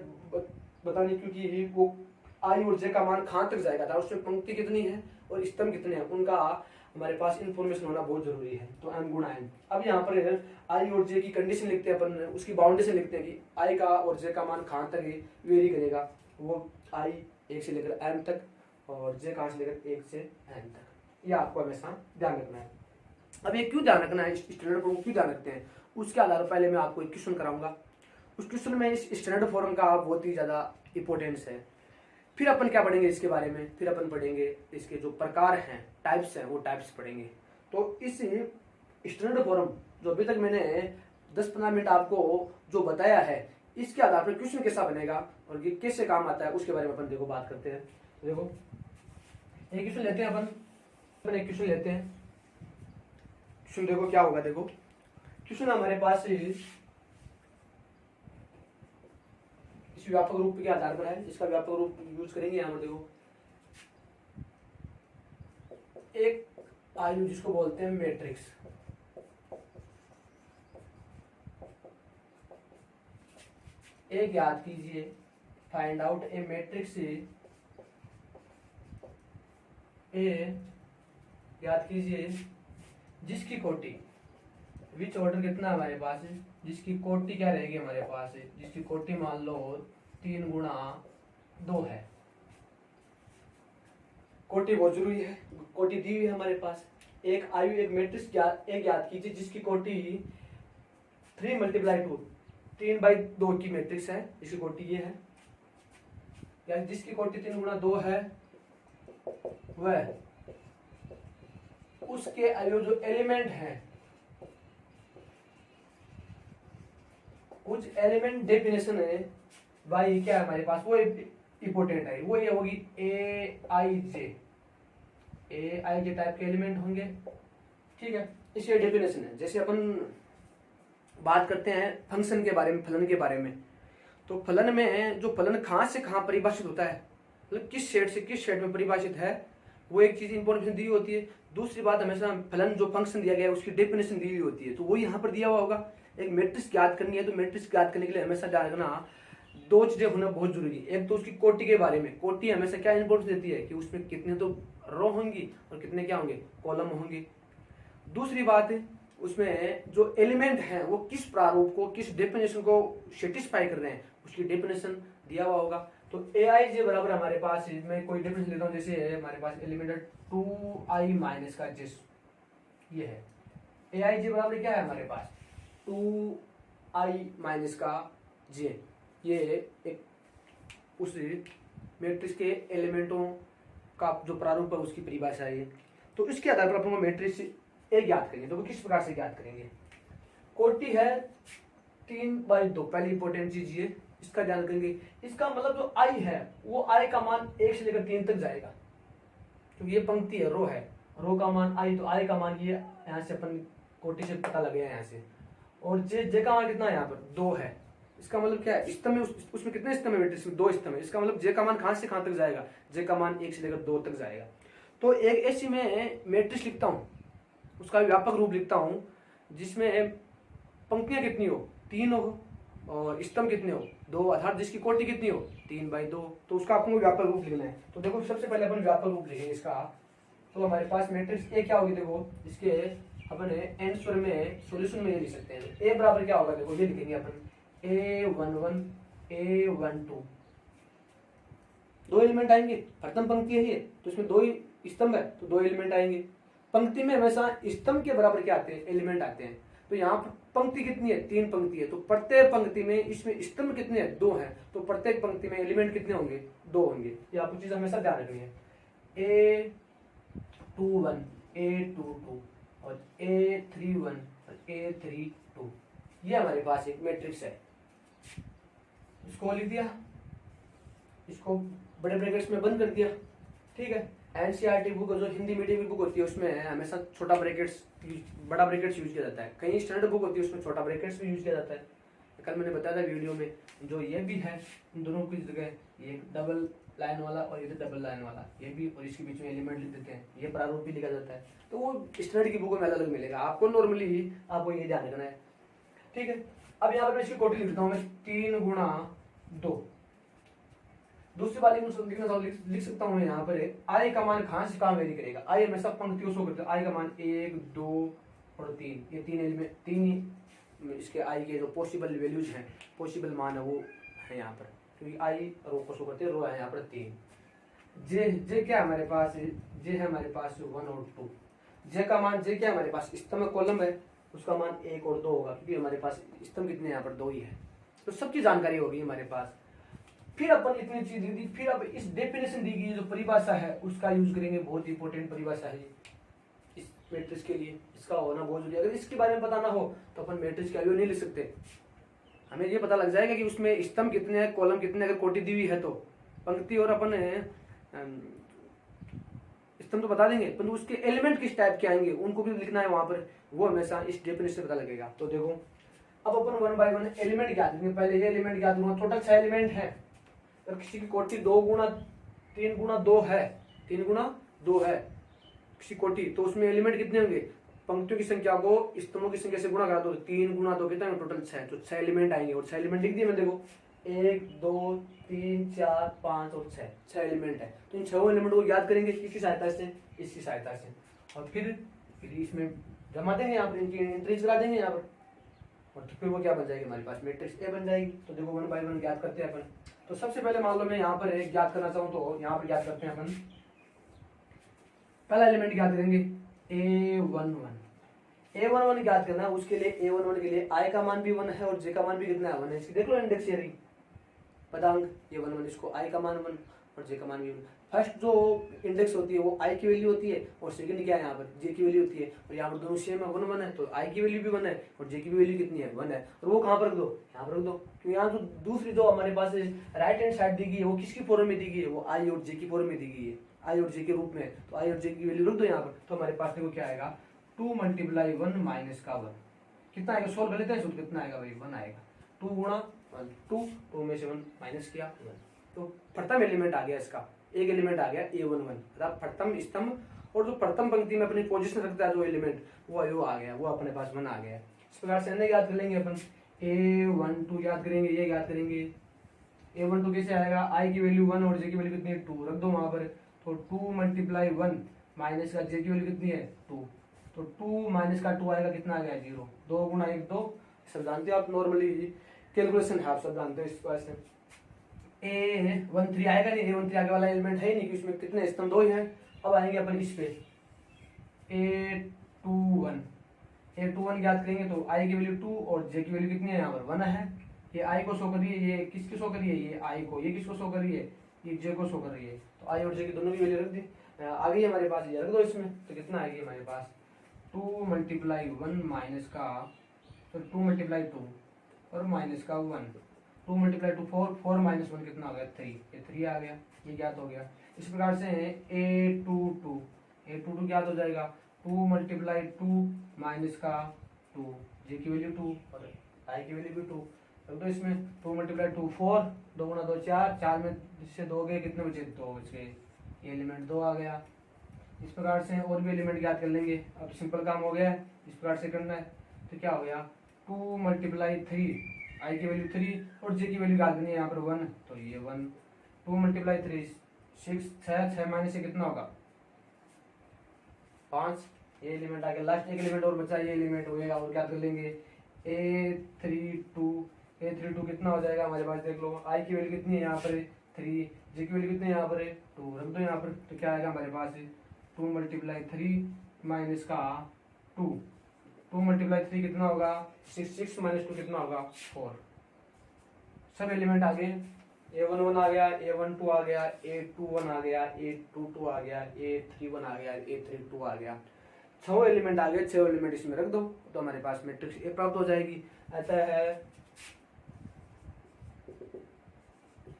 बतानी, क्योंकि वो आई और जे का मान कहां तक जाएगा था, उसमें पंक्ति कितनी है और स्तंभ कितने हैं, उनका हमारे पास इंफॉर्मेशन होना बहुत जरूरी है। तो एम गुणा एन। अब यहाँ पर आई और जे की कंडीशन लिखते हैं अपन, उसकी बाउंडेशन लिखते हैं कि आई का और जे का मान कहां तक वेरी करेगा। वो आई 1 से लेकर एम तक और जे कहां से लेकर 1 से एम तक। ये आपको हमेशा ध्यान रखना है। अब ये क्यों ध्यान रखना है, स्टैंडर्ड फॉर्म क्यों ध्यान रखते हैं, उसके आधार पर पहले मैं आपको एक क्वेश्चन कराऊंगा। उस क्वेश्चन में इस स्टैंडर्ड फॉर्म का बहुत ही ज्यादा इंपॉर्टेंस है। फिर अपन क्या पढ़ेंगे इसके बारे में, फिर अपन पढ़ेंगे इसके जो प्रकार हैं, टाइप्स हैं, वो टाइप्स पढ़ेंगे। तो इस स्टैंडर्ड फॉर्म जो अभी तक मैंने 10-15 मिनट आपको जो बताया है, इसके आधार पर क्वेश्चन कैसा बनेगा और ये कैसे काम आता है उसके बारे में अपन देखो बात करते हैं। देखो एक क्वेश्चन लेते हैं अपन एक क्वेश्चन लेते हैं। क्वेश्चन देखो क्या होगा। देखो क्वेश्चन हमारे पास इस व्यापक रूप के आधार पर है, इसका व्यापक रूप यूज करेंगे यहाँ पर। देखो एक आयु जिसको बोलते हैं मैट्रिक्स, एक याद कीजिए, find out A matrix A, याद कीजिए, जिसकी कोटि, विच ऑर्डर कितना हमारे पास है, जिसकी कोटि क्या रहेगी हमारे पास है, जिसकी कोटि मान लो 3 गुणा 2 है। कोटि बहुत जरूरी है, कोटि दी हुई है हमारे पास। एक आयु एक मैट्रिक्स एक याद कीजिए जिसकी कोटि 3 × 2 3/2 की मैट्रिक्स है, जिसकी कोटि ये है, या जिसकी कोटि 3 गुणा 2 है, वह उसके अवयव जो एलिमेंट हैं, कुछ एलिमेंट डेफिनेशन है भाई क्या है हमारे पास, वो इंपोर्टेंट है। वो ये होगी ए आई जे टाइप के एलिमेंट होंगे, ठीक है। इसके डेफिनेशन है, जैसे अपन बात करते हैं फंक्शन के बारे में, फलन के बारे में, तो फलन में जो फलन कहाँ से कहाँ परिभाषित होता है, मतलब किस सेट से किस सेट में परिभाषित है, वो एक चीज इंपॉर्टेंट दी होती है। दूसरी बात, हमेशा फलन जो फंक्शन दिया गया है उसकी डेफिनेशन दी हुई होती है, तो वो यहाँ पर दिया हुआ होगा। एक मैट्रिक्स ज्ञात करनी है तो मैट्रिक्स ज्ञात करने के लिए हमेशा जानना दो चीजें होना बहुत जरूरी है। एक तो उसकी कोटि के बारे में, कोटि हमेशा क्या इंपॉर्टेंस देती है कि उसमें कितने तो रो होंगी और कितने क्या होंगे, कॉलम होंगे। दूसरी बात है उसमें जो एलिमेंट है वो किस प्रारूप को, किस डेफिनेशन को सेटिस्फाई कर रहे हैं, उसकी डेफिनेशन दिया हुआ होगा। तो Aij बराबर हमारे पास, मैं कोई डेफिनेशन लेता हूँ, जैसे है हमारे पास एलिमेंट है 2i माइनस का j, ये है Aij बराबर क्या है हमारे पास 2i माइनस का j। ये एक उस मैट्रिक्स के एलिमेंटों का जो प्रारूप है उसकी परिभाषा है। तो इसके आधार पर अपन मैट्रिक्स ए ज्ञात करेंगे। तो वो किस प्रकार से ज्ञात करेंगे, कोटि है 3/2, पहली इंपॉर्टेंट चीज ये, इसका ध्यान करेंगे। इसका मतलब जो आई है वो आई का मान 1 से लेकर 3 तक जाएगा, क्योंकि ये पंक्ति है, रो है, रो का मान आई, तो आई का मान ये यहाँ से अपन कोटि से पता लगे यहाँ से। और जे का मान कितना है यहाँ पर 2 है। इसका मतलब क्या है, स्तंभ में उसमें कितने स्तंभ है मैट्रिक्स में, 2 स्तंभ है। इसका मतलब जे का मान कहाँ से कहाँ तक जाएगा, जे का मान 1 से लेकर 2 तक जाएगा। तो एक ऐसी मैं मैट्रिक्स लिखता हूँ, उसका व्यापक रूप लिखता हूँ, जिसमें पंक्तियां कितनी हो 3 हो और स्तंभ कितने हो 2, अर्थात जिसकी कोटि कितनी हो 3/2। तो उसका आपको व्यापक रूप लिखना है। तो देखो सबसे पहले अपन व्यापक रूप लिखेंगे इसका। तो हमारे पास मैट्रिक्स ए क्या होगी, देखो इसके अपन एन स्वर में सॉल्यूशन में ये लिख सकते हैं। ए बराबर क्या होगा, देखो ये लिखेंगे अपन A11 A12, 2 एलिमेंट आएंगे, प्रथम पंक्ति है ये, तो इसमें 2 स्तंभ है तो 2 एलिमेंट आएंगे। पंक्ति में हमेशा स्तंभ के बराबर क्या आते हैं, एलिमेंट आते हैं। तो यहाँ पर पंक्ति कितनी है, 3 पंक्ति है, तो प्रत्येक पंक्ति में इसमें स्तंभ कितने हैं, 2 हैं, तो प्रत्येक पंक्ति में एलिमेंट कितने होंगे, 2 होंगे। ये आपको चीज हमेशा ध्यान रखनी है। A21 A22 और A31 और A32, ये हमारे पास एक मैट्रिक्स है। इसको लिख दिया, इसको बड़े ब्रैकेट्स में बंद कर दिया, ठीक है। एनसीईआरटी बुक जो हिंदी मीडियम की बुक होती है उसमें हमेशा छोटा ब्रैकेट्स बड़ा ब्रैकेट्स यूज किया जाता है। कई स्टैंडर्ड बुक होती है उसमें छोटा ब्रैकेट्स भी यूज किया जाता है। कल मैंने बताया था वीडियो में, जो ये भी है इन दोनों की जगह ये डबल लाइन वाला और ये डबल लाइन वाला, ये भी, और इसके बीच में एलिमेंट लिख देते हैं, ये प्रारूप भी लिखा जाता है। तो वो स्टैंडर्ड की बुक में अलग अलग मिलेगा, आपको नॉर्मली आपको ये ध्यान रखना है, ठीक है। अब यहाँ पर इसकी कोटि लिखता हूँ मैं 3/2। दूसरी बात लिख सकता हूँ मैं यहाँ पर आई का मान कहाँ से कहाँ वेरी करेगा। आई हमेशा पंक्तियों से करते हैं। आई का मान 1 2 और 3, ये 3 एलिमेंट, 3 इसके आई के जो पॉसिबल वैल्यूज हैं, पॉसिबल मान है वो है यहाँ पर, क्योंकि आई रो को शो करते हैं, रो है यहाँ पर 3। जे क्या हमारे पास, जे है हमारे पास 1 और 2। जे का मान, जे क्या हमारे पास स्तंभ कॉलम है, उसका मान 1 और 2 होगा, क्योंकि हमारे पास स्तंभ कितने यहाँ पर 2 ही है। तो सबकी जानकारी होगी हमारे पास। फिर अपन इतनी चीज दी, फिर अब इस डेफिनेशन दी गई जो परिभाषा है उसका यूज करेंगे। बहुत इंपॉर्टेंट परिभाषा है इस मैट्रिक्स के लिए, इसका होना बहुत जरूरी है। अगर इसके बारे में पता ना हो तो अपन मैट्रिक्स का नहीं लिख सकते। हमें ये पता लग जाएगा कि उसमें स्तंभ कितने हैं, कॉलम कितने, अगर कोटि दी हुई है तो पंक्ति, और अपन स्तंभ तो बता देंगे, परंतु उसके एलिमेंट किस टाइप के आएंगे उनको भी लिखना है वहां पर, वो हमेशा इस डेफिनेशन से पता लगेगा। तो देखो अब अपन 1 बाय 1 एलिमेंट ज्ञात करेंगे। पहले ये एलिमेंट ज्ञात करूंगा, टोटल 6 एलिमेंट है। अगर किसी की कोटि 2 गुणा 3 गुणा 2 है, 3 गुणा 2 है किसी कोटि, तो उसमें एलिमेंट कितने होंगे, पंक्तियों की संख्या को स्तंभों की संख्या से गुणा करा दो, 3 गुणा 2 कितना है, टोटल 6, तो 6 एलिमेंट आएंगे। और 6 एलिमेंट लिख दिए मैं, देखो 1 2 3 4 5 और 6 एलिमेंट है। तो इन 6 एलिमेंट को याद करेंगे किसकी सहायता से, इसकी सहायता से, और फिर इसमें जमा देंगे, यहाँ पर इनकी एंट्रीज करा देंगे यहाँ पर, और तो फिर वो क्या बन जाएगी हमारे पास, मैट्रिक्स ए बन जाएगी। तो देखो 1 बाय 1 ज्ञात करते हैं अपन। तो सबसे पहले मान लो मैं यहाँ पर एक ज्ञात करना चाहूँ, तो यहाँ पर ज्ञात करते हैं अपन। पहला एलिमेंट ज्ञात करेंगे A11। A11 ज्ञात करना है, उसके लिए A11 के लिए I का मान भी 1 है और J का मान भी कितना है 1 है। इसकी देख लो इंडेक्स एरी पदांक, ये 1 1, इसको I का मान 1 और J का मान भी 1। फर्स्ट जो इंडेक्स होती है वो I की वैल्यू होती है, और सेकंड क्या है यहाँ पर J की वैल्यू होती है। और यहाँ पर दोनों सेम है, 1 1 है, तो I की वैल्यू भी 1 है और J की वैल्यू कितनी है 1 है। और वो कहाँ पर रख दो, यहाँ पर रख दो, क्योंकि यहाँ जो दूसरी जो हमारे पास राइट हैंड साइड दी गई है वो किसकी फॉर्म में दी गई है, वो I और J की फॉर्म में दी गई है, I और J के रूप में। तो I और J की वैल्यू रख दो यहाँ पर। तो हमारे पास देखो क्या आएगा, 2 × 1 - का 1 कितना आएगा, सोल्व कर लेते हैं, कितना आएगा भाई 1 आएगा। 2 गुणा 1 2, 2 में से 1 माइनस किया 1। तो प्रथम एलिमेंट आ गया इसका, एक एलिमेंट आ गया A11, अर्थात प्रथम स्तंभ, और जो प्रथम पंक्ति में अपनी पोजीशन रखता है जो एलिमेंट वो यो आ गया, वो अपने पास 1 आ गया। इस प्रकार से याद कर लेंगे अपन, A12 याद करेंगे, ये याद करेंगे। A12 कैसे आएगा, I की वैल्यू 1 और J की वैल्यू कितनी है 2, रख दो वहां पर। तो 2 × 1 माइनस का J की वैल्यू कितनी है 2, तो 2 माइनस का 2 आएगा, कितना आ गया 0। 2 × 1 2, सब जानते हो आप, नॉर्मली कैलकुलेशन है, आप सब जानते हो इस पास से। A13 आएगा नहीं, A13 आगे वाला एलिमेंट है ही नहीं, क्योंकि उसमें कितने स्तंभ 2 ही हैं। अब आएंगे अपन इस पे A21 याद करेंगे, तो I की वैल्यू 2 और J की वैल्यू कितनी है यहाँ पर 1 है। ये I को शो कर रही है, ये किसको शो कर रही है, ये I को, ये किसको शो कर रही है, ये J को शो कर रही है। तो I और J की दोनों की वैल्यू रख दी, आ गई हमारे पास, ये रख दो इसमें। तो कितना आएगी हमारे पास 2 × 1 माइनस का, तो 2 × 2 और माइनस का 1, 2 × 2 4, 4 - 1 कितना हो गया 3, ये 3 आ गया, ये ज्ञात हो गया। इस प्रकार से A22 ज्ञात हो जाएगा, 2 × 2 माइनस का 2, J की वैल्यू 2 और I की वैल्यू भी 2, तो इसमें 2 × 2 4, 2 × 2 4, 4 में से 2 गए, कितने बचे 2 बच गए, ये एलिमेंट 2 आ गया। इस प्रकार से और भी एलिमेंट याद कर लेंगे। अब सिंपल काम हो गया है, इस प्रकार से करना है। तो क्या हो गया 2 × 3, I की वैल्यू 3 और J की वैल्यू याद करनी है यहाँ पर 1, तो ये 1, 2 × 3 6, 6 माइनस से कितना होगा 5, ये एलिमेंट आ गया। लास्ट एक एलिमेंट और बचा, ये एलिमेंट होगा, और क्या कर लेंगे A32 कितना हो जाएगा हमारे पास, देख लो I की वैल्यू कितनी है यहाँ पर 3, J की वैल्यू कितनी है यहाँ पर 2, रख दो यहाँ पर। तो क्या आएगा हमारे पास 2 × 3 माइनस का 2, 2 × 3 कितना होगा 6, 6 - 2 कितना होगा 4। सब एलिमेंट आ गए, A11 आ गया, A12 आ गया, A21 आ गया, A22 आ गया, A31 आ गया, A32 आ गया। 6 एलिमेंट आ गए, 6 एलिमेंट इसमें रख दो, तो हमारे पास मैट्रिक्स ए प्राप्त हो जाएगी। ऐसा है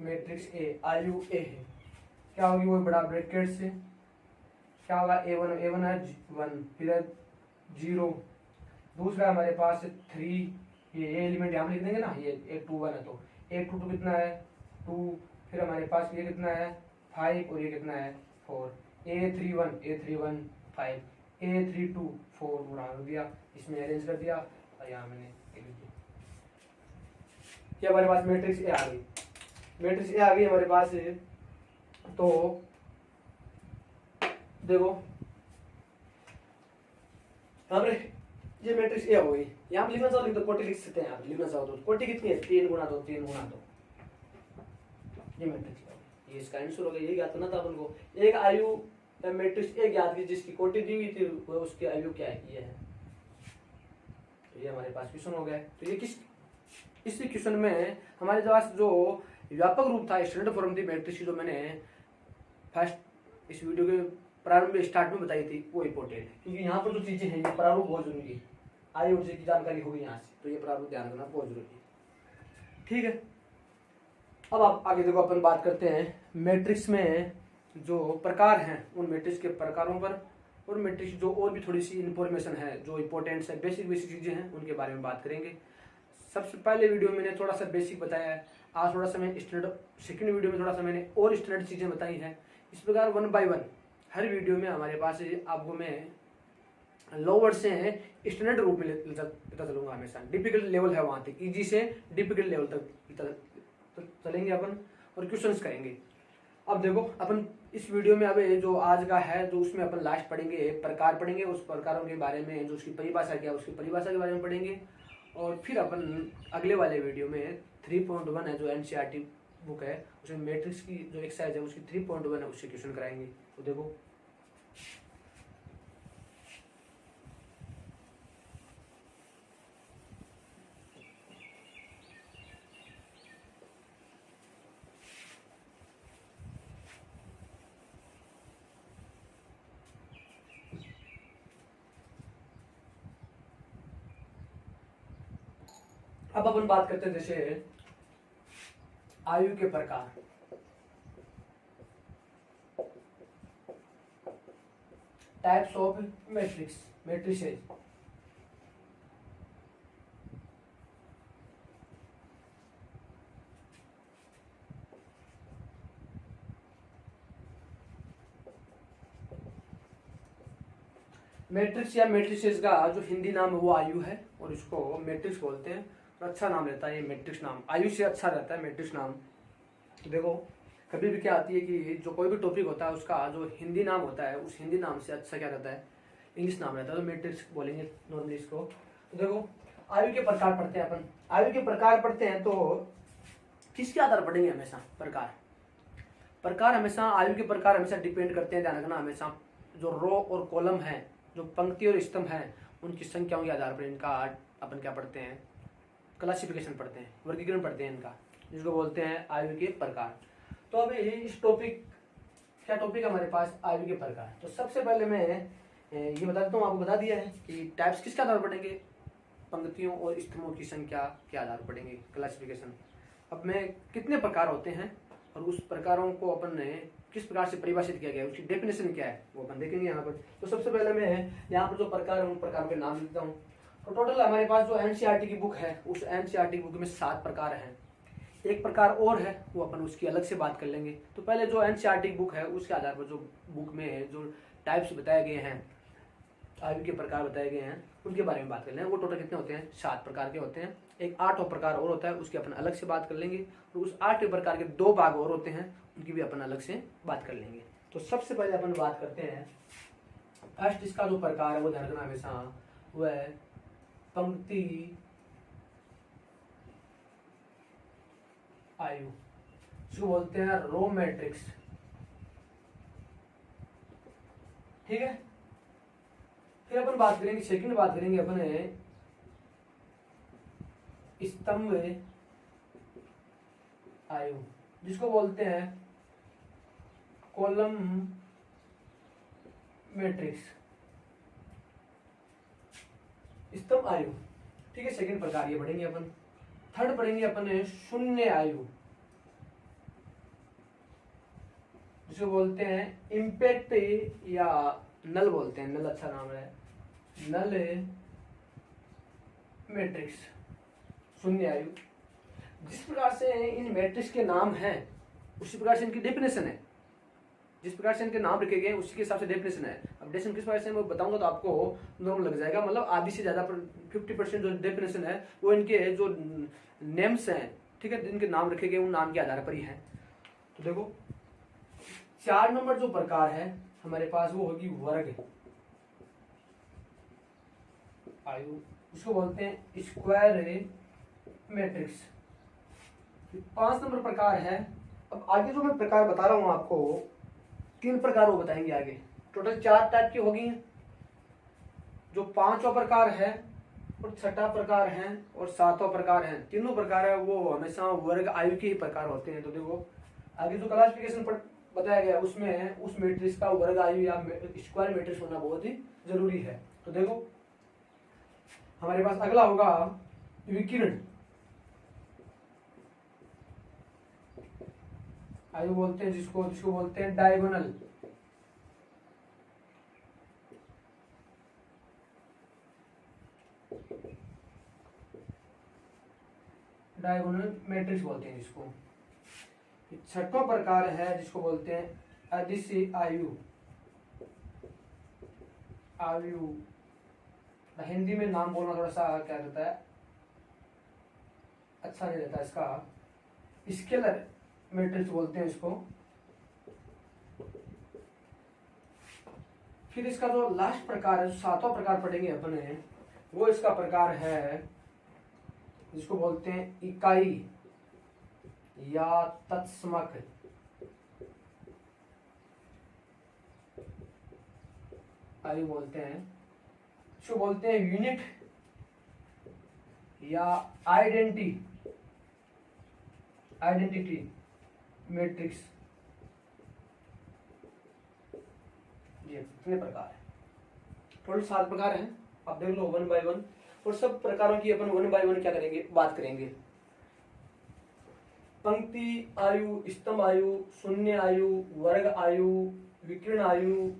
मैट्रिक्स ए, आयु ए है, क्या होगी वो बड़ा ब्रैकेट से, क्या होगा A1 है 1, फिर 0, दूसरा हमारे पास 3, ये एलिमेंट यहाँ लिख देंगे ना, ये A21 है, तो A22 कितना है 2, फिर हमारे पास ये कितना है 5 और ये कितना है 4, A31 5, A32 4 गुणा कर दिया, इसमें अरेंज कर दिया और यहाँ मैंने लिख दिया। ये हमारे पास मैट्रिक्स ए आ गई, मैट्रिक्स ए आ गई हमारे पास। तो देखो यहाँ पर ये मैट्रिक्स ए हो गई, यहाँ पे लिखना चाहो लिख दो, कोटि लिख सकते हैं, यहाँ लिखना चाहो तो कोटि कितनी है 3 × 2 3 × 2, ये मैट्रिक्स ए, ये इसका आंसर हो गया। ये ज्ञात करना था अपन को, एक आयु मैट्रिक्स ए ज्ञात की जिसकी कोटि दी हुई थी, वो उसकी आयु क्या है, ये है। तो ये हमारे पास क्वेश्चन हो गया। तो ये इस क्वेश्चन में हमारे पास जो व्यापक रूप था स्टैंडर्ड फॉर्म थी मैट्रिक्स की, जो मैंने फर्स्ट इस वीडियो के प्रारंभ में स्टार्ट में बताई थी, वो इंपॉर्टेंट है, क्योंकि यहाँ पर जो चीजें हैं ये प्रारूप बहुत जरूरी है, आई और जे की जानकारी होगी यहाँ से, तो ये प्रारूप ध्यान रखना बहुत जरूरी है। ठीक है, अब आप आगे देखो, अपन बात करते हैं मैट्रिक्स में जो प्रकार हैं उन मैट्रिक्स के प्रकारों पर, और मैट्रिक्स जो और भी थोड़ी सी इंफॉर्मेशन है जो इंपॉर्टेंट है, बेसिक चीजें हैं, उनके बारे में बात करेंगे। सबसे पहले वीडियो में मैंने थोड़ा सा बेसिक बताया है, आज थोड़ा सा मैं स्टैंडर्ड, सेकंड वीडियो में थोड़ा सा मैंने और स्टैंडर्ड चीजें बताई हैं। इस प्रकार 1 by 1 हर वीडियो में हमारे पास आपको मैं लोअर से स्टैंडर्ड रूप में लेता चलूंगा हमेशा। डिफिकल्ट लेवल है वहां तक, इजी से डिफिकल्ट लेवल तक चलेंगे अपन और क्वेश्चंस करेंगे। अब देखो अपन इस वीडियो में अब जो आज का है, जो उसमें अपन लास्ट पढ़ेंगे प्रकार पढ़ेंगे, उस प्रकारों के बारे में, जो उसकी परिभाषा क्या है उसकी परिभाषा के बारे में पढ़ेंगे। और फिर अपन अगले वाले वीडियो में 3.1 है जो एनसीईआरटी बुक है, उसमें मैट्रिक्स की जो एक्सरसाइज है उसकी 3.1 है, उससे क्वेश्चन कराएंगे। तो देखो अब अपन बात करते हैं जैसे आयु के प्रकार। Types of matrices. मैट्रिक्स या मैट्रिसेस का जो हिंदी नाम है वो आयु है और इसको मैट्रिक्स बोलते हैं। तो अच्छा नाम रहता है ये मैट्रिक्स नाम, आयु से अच्छा रहता है मैट्रिक्स नाम। तो देखो कभी भी क्या आती है कि जो कोई भी टॉपिक होता है उसका जो हिंदी नाम होता है उस हिंदी नाम से अच्छा क्या रहता है, इंग्लिश नाम रहता है। तो मैट्रिक्स बोलेंगे नॉर्मली इसको। तो देखो आयु के प्रकार पढ़ते हैं अपन, आयु के प्रकार पढ़ते हैं तो किसके आधार पढ़ेंगे हमेशा, प्रकार हमेशा, आयु के प्रकार हमेशा डिपेंड करते हैं, ध्यान रखना हमेशा, जो रो और कॉलम है, जो पंक्ति और स्तंभ है, उनकी संख्याओं के आधार पर इनका अपन क्या पढ़ते हैं, क्लासिफिकेशन पढ़ते हैं, वर्गीकरण पढ़ते हैं इनका, जिसको बोलते हैं आयु के प्रकार। तो अभी इस टॉपिक, क्या टॉपिक है हमारे पास, आयु के प्रकार। तो सबसे पहले मैं ये बता देता हूँ, आपको बता दिया है कि टाइप्स किसके आधार पर पढ़ेंगे, पंक्तियों और स्तंभों की संख्या के आधार पर पढ़ेंगे क्लासिफिकेशन। अब मैं कितने प्रकार होते हैं और उस प्रकारों को अपन ने किस प्रकार से परिभाषित किया गया है, उसकी डेफिनेशन क्या है वो अपन देखेंगे यहाँ पर। तो सबसे पहले मैं यहाँ पर जो प्रकार है उन प्रकारों के नाम लिखता हूँ। तो टोटल हमारे पास जो एनसीईआरटी की बुक है उस एनसीईआरटी की बुक में 7 प्रकार हैं। एक प्रकार और है वो अपन उसकी अलग से बात कर लेंगे। तो पहले जो एनसीईआरटी बुक है उसके आधार पर जो बुक में जो टाइप्स बताए गए हैं, आयु के प्रकार बताए गए हैं, उनके बारे में बात कर लेंगे। वो टोटल कितने होते हैं, 7 प्रकार के होते हैं। एक 8वां प्रकार और होता है, उसकी अपन अलग से बात कर लेंगे। और उस 8वें प्रकार के 2 भाग और होते हैं, उनकी भी अपन अलग से बात कर लेंगे। तो सबसे पहले अपन बात करते हैं फर्स्ट, इसका जो प्रकार है वो ध्यान रखना हमेशा, वो है पंक्ति आयु, इसको बोलते हैं रो मैट्रिक्स। ठीक है, फिर अपन बात करेंगे, सेकंड बात करेंगे अपन स्तंभ आयु, जिसको बोलते हैं कॉलम मैट्रिक्स, स्तंभ आयु। ठीक है, सेकंड प्रकार ये पढ़ेंगे अपन। थर्ड पढ़ेंगे अपन शून्य आयु, जिसको बोलते हैं इम्पैक्ट या नल बोलते हैं, नल अच्छा नाम है, नल मैट्रिक्स, शून्य आयु। जिस प्रकार से इन मैट्रिक्स के नाम हैं उसी प्रकार से इनकी डेफिनेशन है, जिस प्रकार से इनके नाम रखे गए उसी के हिसाब से डेफिनेशन है। अब डेफिनेशन किस प्रकार से मैं बताऊंगा तो आपको नॉर्मल लग जाएगा, मतलब आधी से ज्यादा 50% जो डेफिनेशन है वो इनके जो नेम्स हैं, ठीक है, इनके नाम रखे गए उन नाम के आधार पर ही है। तो देखो 4 नंबर जो प्रकार है हमारे पास वो होगी वर्ग आयु, इसको बोलते हैं स्क्वायर मैट्रिक्स। 5 नंबर प्रकार है, अब आगे जो मैं प्रकार बता रहा हूं आपको 3 प्रकार वो बताएंगे आगे, टोटल 4 टाइप की होगी। जो 5वां प्रकार है और 6ठा प्रकार है और 7वां प्रकार है, तीनों प्रकार है वो हमेशा वर्ग आयु के ही प्रकार होते हैं। तो देखो आगे जो क्लासिफिकेशन बताया गया उसमें उस मैट्रिक्स का वर्ग आयु या स्क्वायर मैट्रिक्स होना बहुत ही जरूरी है। तो देखो हमारे पास अगला होगा विकिरण आयु बोलते हैं, जिसको बोलते हैं डायगोनल। डायगोनल मैट्रिक्स बोलते हैं जिसको। 6वां प्रकार है जिसको बोलते हैं अदिश आयु, आयु हिंदी में नाम बोलना थोड़ा सा क्या रहता है, अच्छा नहीं रहता, इसका स्केलर मैट्रिक्स बोलते हैं इसको। फिर इसका जो लास्ट प्रकार है, 7वां प्रकार पढ़ेंगे अपने, वो इसका प्रकार है जिसको बोलते हैं इकाई या तत्समक आयु बोलते हैं, इसको बोलते हैं यूनिट या आइडेंटिटी मैट्रिक्स। ये कितने प्रकार है, टोटल 7 प्रकार हैं, आप देख लो 1 बाय 1, और सब प्रकारों की अपन 1 बाय 1 क्या करेंगे, बात करेंगे। पंक्ति आयु, स्तंभ आयु, शून्य आयु, वर्ग आयु, विकिरण आयु,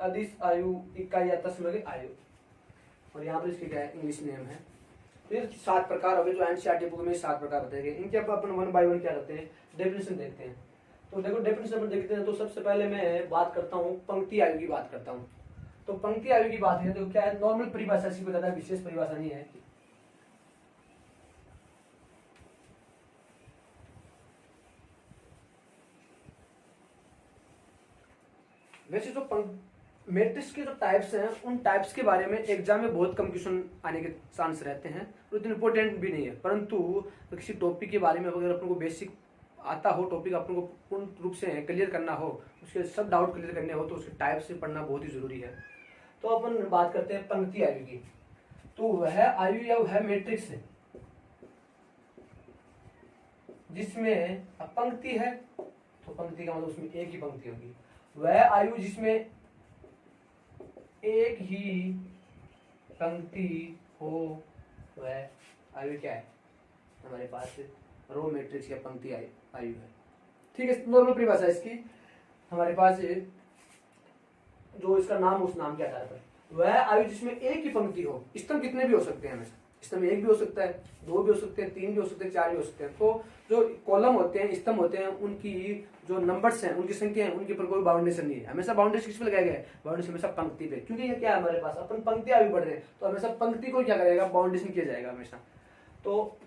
अदिश आयु, इकाई या तत्समक आयु, और यहाँ पर इसके क्या है, इंग्लिश नेम है। फिर 7 प्रकार हो गए जो एनसीईआरटी बुक में 7 प्रकार बताए गए। इनके अब अपन 1 बाय 1 क्या करते हैं, डेफिनेशन देखते हैं। तो देखो डेफिनेशन अपन देखते हैं, तो सबसे पहले मैं बात करता हूँ पंक्ति आयु की बात करता हूँ। तो पंक्ति आयु की बात है तो क्या है, नॉर्मल परिभाषा, इसकी कोई ज्यादा विशेष परिभाषा नहीं है। वैसे जो मैट्रिक्स के जो टाइप्स हैं उन टाइप्स के बारे में एग्जाम में बहुत कम क्वेश्चन आने के चांस रहते हैं और इतने इंपॉर्टेंट भी नहीं है, परंतु किसी टॉपिक के बारे में अगर अपन को बेसिक आता हो, टॉपिक अपन को पूर्ण रूप से क्लियर करना हो, उसके सब डाउट क्लियर करने हो तो उसके टाइप से पढ़ना बहुत ही जरूरी है। तो अपन बात करते हैं पंक्ति आयु की। तो वह आयु या वह मैट्रिक्स है जिसमें पंक्ति है, तो पंक्ति का मतलब उसमें एक ही पंक्ति होगी। वह आयु जिसमें एक ही पंक्ति हो वह आयु क्या है, हमारे पास रो मैट्रिक्स या पंक्ति आयु है। ठीक है, नॉर्मल परिभाषा इसकी। हमारे पास जो इसका नाम, उस नाम के आधार पर वह आयु जिसमें एक ही पंक्ति हो। स्तंभ कितने भी हो सकते हैं, हमेशा स्तंभ एक भी हो सकता है, दो भी हो सकते हैं, तीन भी हो सकते हैं, चार भी हो सकते हैं। तो जो कॉलम होते हैं, स्तंभ होते हैं, उनकी जो नंबर्स हैं, उनकी संख्या है, उनके ऊपर कोई बाउंडेशन नहीं है। हमेशा बाउंडेशन किस पे लगाया गया है, बाउंडेशन हमेशा पंक्ति पे, क्योंकि ये क्या है हमारे पास, अपन पंक्ति आयु पढ़ रहे हैं तो हमेशा पंक्ति को क्या करेगा, बाउंडेशन किया जाएगा हमेशा। तो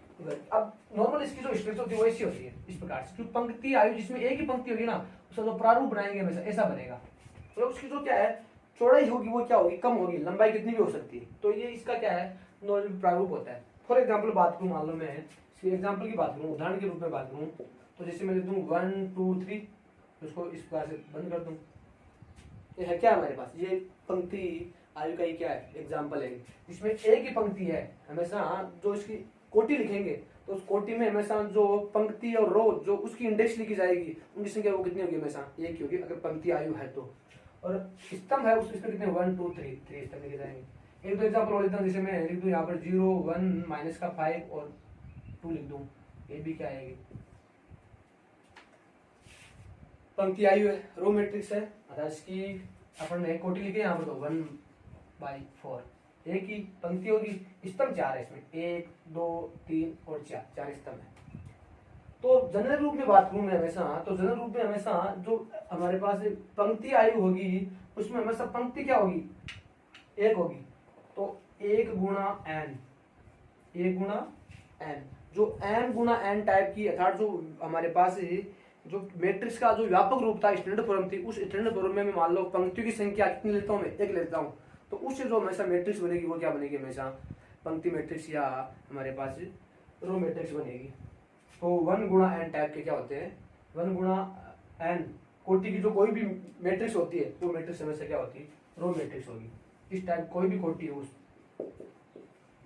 अब नॉर्मल इसकी जो स्ट्रक्चर होती है वो ऐसी होती है इस प्रकार से, क्योंकि पंक्ति आयु जिसमें एक ही पंक्ति होगी ना, उसका जो प्रारूप बनाएंगे हमेशा ऐसा बनेगा। तो उसकी जो क्या है चौड़ाई होगी वो क्या होगी, कम होगी, लंबाई कितनी भी हो सकती है। तो ये इसका क्या है नॉर्मल प्रारूप होता है। फॉर एग्जाम्पल बात करूँ, मान लो मैं इसके एग्जाम्पल की बात करूँ, उदाहरण के रूप में बात करूँ, तो जैसे मैं लिख दूँ 1 2 3, उसको इस प्रकार से बंद कर दूँ। ये है क्या हमारे पास, ये पंक्ति आयु का ही क्या है एग्जाम्पल है, जिसमें एक ही पंक्ति है। हमेशा जो इसकी कोटि लिखेंगे तो उस कोटि में हमेशा जो पंक्ति और रो जो उसकी इंडेक्स लिखी जाएगी उनकी संख्या वो कितनी होगी, हमेशा एक ही होगी अगर पंक्ति आयु है तो। और स्तंभ है उसमें कितने 1 2 3 स्तंभ लिखे जाएंगे। एक दो एग्जाम्पल और लेता हूँ, जैसे मैं लिख दूँ यहाँ पर 0 1 माइनस का 5 और 2 लिख दूँ, ये भी क्या आएगी पंक्ति आयु है, रो मैट्रिक्स है। अर्थात इसकी अपन ने कोटि लिखे यहाँ पर तो 1/4, एक ही पंक्ति होगी। स्तंभ 4 है इसमें, 1 2 3 और 4 स्तंभ है। तो जनरल रूप में बात करूं मैं हमेशा, तो जनरल रूप में हमेशा जो हमारे पास पंक्ति आयु होगी उसमें हमेशा पंक्ति क्या होगी, एक होगी। तो 1 गुणा n, 1 गुणा n, जो n गुणा n टाइप की, अर्थात जो हमारे पास जो मैट्रिक्स का जो व्यापक रूप था, स्टैंडर्ड फॉर्म थी, उस स्टैंडर्ड फॉर्म में मैं मान लो पंक्तियों की संख्या कितनी लेता हूँ, मैं एक लेता हूँ। तो उससे जो हमेशा मैट्रिक्स बनेगी वो क्या बनेगी, हमेशा पंक्ति मैट्रिक्स या हमारे पास रो मैट्रिक्स बनेगी। तो 1 गुणा n टाइप के क्या होते हैं, 1 गुणा n कोटि की जो कोई भी मैट्रिक्स होती है वो मैट्रिक्स हमेशा क्या होती है, रो मैट्रिक्स होगी। इस टाइप कोई भी कोटि हो,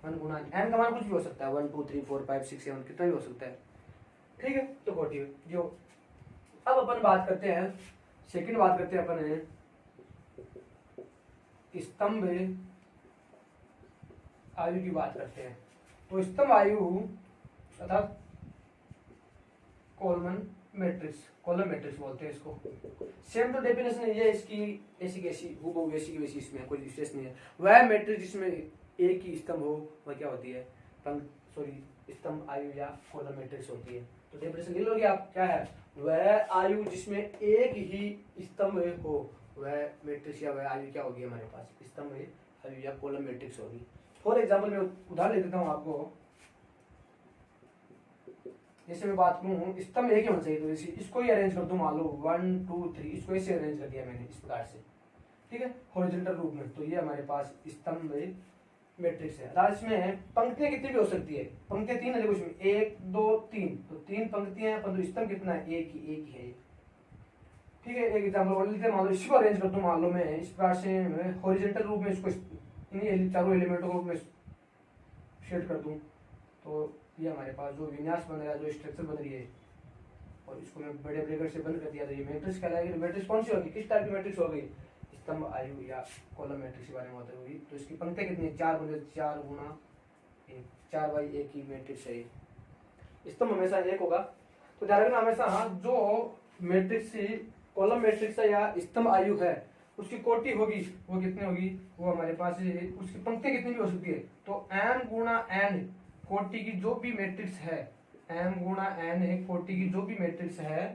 1 गुणा n का मान कुछ भी हो सकता है, 1 2 3 4 5 6 7 कितना भी हो सकता है। ठीक है, तो कोटि जो। अब अपन बात करते हैं, सेकंड बात करते हैं अपन स्तंभ आयु की बात करते हैं। तो स्तंभ आयु अर्थात कॉलम मैट्रिक्स बोलते हैं इसको। सेम तो डेफिनेशन है ये इसकी, ऐसी कैसी हूबहू वैसी की वैसी, इसमें कोई विशेष नहीं है। वह मैट्रिक्स जिसमें एक ही स्तंभ हो वह क्या होती है, स्तंभ आयु या कॉलम मैट्रिक्स होती है। तो डेफिनेशन ले लोगे आप, क्या है, वह आयु जिसमें एक ही स्तंभ हो वह मैट्रिक्स या वह आयु क्या होगी हमारे पास, स्तंभ आयु या कॉलम मैट्रिक्स होगी। फॉर एग्जाम्पल मैं उदाहरण ले देता हूँ आपको, जैसे मैं बात करूँ स्तंभ एक ही होना चाहिए, तो जैसे इसको ही अरेंज कर दूं, मान लो 1 2 3, इसको ऐसे अरेंज कर दिया मैंने इस प्रकार से, ठीक है, हॉरिजॉन्टल रूप में। तो ये हमारे पास स्तंभ मैट्रिक्स है। अर्थात इसमें पंक्तियां कितनी भी हो सकती है, पंक्तियां 3 है, देखो इसमें 1 2 3, तो 3 पंक्तियां हैं, परंतु स्तंभ कितना है, एक ही है। ठीक है, एक एग्जाम्पल और लेते हैं, मान लो इसको अरेंज कर दूं, मान लो मैं इस प्रकार से हॉरिजॉन्टल रूप में इसको इन चारों एलिमेंटों को मैं शेड कर दूं, तो ये हमारे पास जो विन्यास बन रहा है, जो स्ट्रक्चर बन रही है, और इसको मैं बड़े ब्रैकेट से बंद कर दिया, तो ये मैट्रिक्स कहलाएगी। मैट्रिक्स कौन सी होगी, किस टाइप की मैट्रिक्स होगी, स्तंभ आयु या कॉलम मैट्रिक्स के बारे में बात होगी। तो इसकी पंक्तियां कितनी है, 4 गुणा 1, 4/1 की मैट्रिक्स है। स्तंभ हमेशा एक होगा। तो ध्यान रखना हमेशा जो मैट्रिक्स कॉलम मैट्रिक्स है या स्तंभ आयु है उसकी कोटि होगी वो कितनी होगी, वो हमारे पास उसकी पंक्तियां कितनी भी हो सकती है। तो m गुणा n कोटि की जो भी मैट्रिक्स है, m गुणा n कोटि की जो भी मैट्रिक्स है,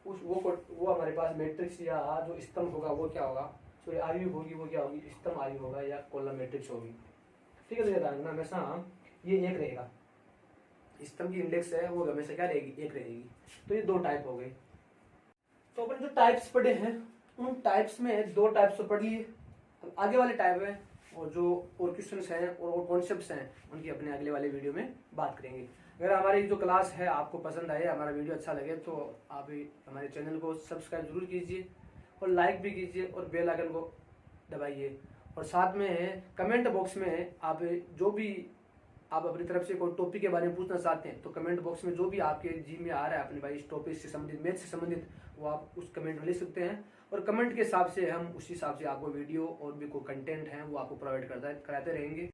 वो हमारे पास मैट्रिक्स या जो स्तंभ होगा वो क्या होगा, तो आयु होगी वो क्या होगी, स्तंभ आयु होगा या कॉलम मैट्रिक्स होगी। ठीक है, तो याद रखना हमेशा ये एक रहेगा, स्तंभ की इंडेक्स है वो हमेशा क्या रहेगी, एक रहेगी। तो ये दो टाइप हो गए। तो अपन जो टाइप्स पढ़े हैं उन टाइप्स में दो टाइप्स तो पढ़ लिए, अब आगे वाले टाइप है और जो और क्वेश्चंस हैं और कॉन्सेप्ट्स हैं उनकी अपने अगले वाले वीडियो में बात करेंगे। अगर हमारी जो क्लास है आपको पसंद आए, हमारा वीडियो अच्छा लगे तो आप हमारे चैनल को सब्सक्राइब जरूर कीजिए और लाइक भी कीजिए और बेल आइकन को दबाइए। और साथ में कमेंट बॉक्स में आप जो भी आप अपनी तरफ से कोई टॉपिक के बारे में पूछना चाहते हैं तो कमेंट बॉक्स में जो भी आपके जी में आ रहा है अपने भाई इस टॉपिक से संबंधित, मैथ से संबंधित, वो आप उस कमेंट में लिख सकते हैं और कमेंट के हिसाब से हम उसी हिसाब से आपको वीडियो और भी कोई कंटेंट है वो आपको प्रोवाइड कराते रहेंगे।